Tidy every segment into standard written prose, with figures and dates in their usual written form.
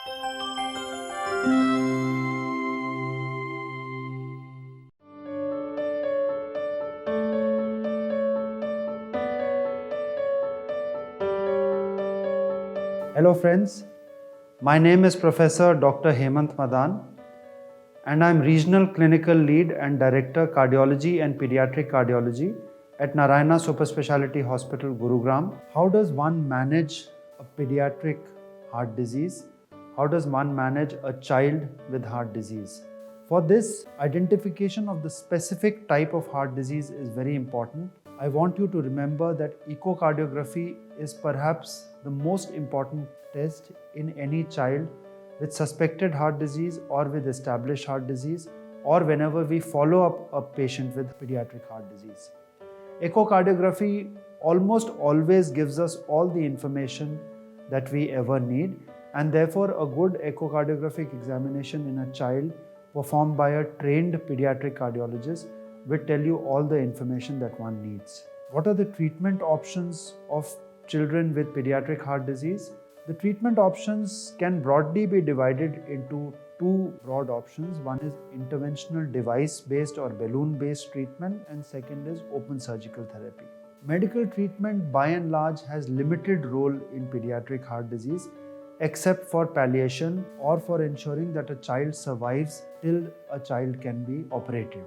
Hello friends, my name is Professor Dr. Hemant Madan and I am Regional Clinical Lead and Director Cardiology and Pediatric Cardiology at Narayana Super Speciality Hospital, Gurugram. How does one manage a pediatric heart disease? How does one manage a child with heart disease? For this, identification of the specific type of heart disease is very important. I want you to remember that echocardiography is perhaps the most important test in any child with suspected heart disease or with established heart disease, or whenever we follow up a patient with pediatric heart disease. Echocardiography almost always gives us all the information that we ever need, and therefore a good echocardiographic examination in a child performed by a trained pediatric cardiologist will tell you all the information that one needs. What are the treatment options of children with pediatric heart disease? The treatment options can broadly be divided into two broad options. One is interventional device-based or balloon-based treatment, and second is open surgical therapy. Medical treatment by and large has limited role in pediatric heart disease except for palliation or for ensuring that a child survives till a child can be operated.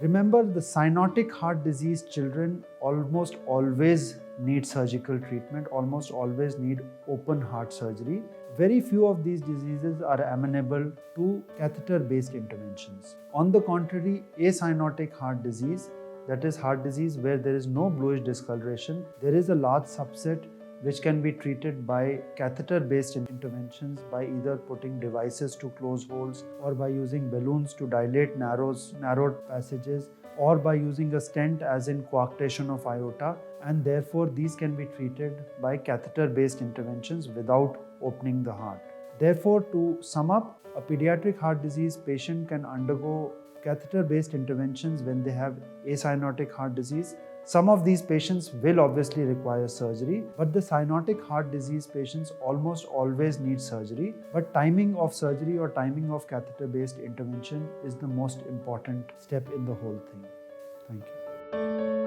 Remember, the cyanotic heart disease children almost always need surgical treatment, almost always need open heart surgery. Very few of these diseases are amenable to catheter-based interventions. On the contrary, acyanotic heart disease, that is heart disease where there is no bluish discoloration, there is a large subset which can be treated by catheter-based interventions by either putting devices to close holes or by using balloons to dilate narrowed passages or by using a stent as in coarctation of aorta, and therefore these can be treated by catheter-based interventions without opening the heart. Therefore, to sum up, a pediatric heart disease patient can undergo catheter-based interventions when they have acyanotic heart disease. Some of these patients will obviously require surgery, but the cyanotic heart disease patients almost always need surgery. But timing of surgery or timing of catheter-based intervention is the most important step in the whole thing. Thank you.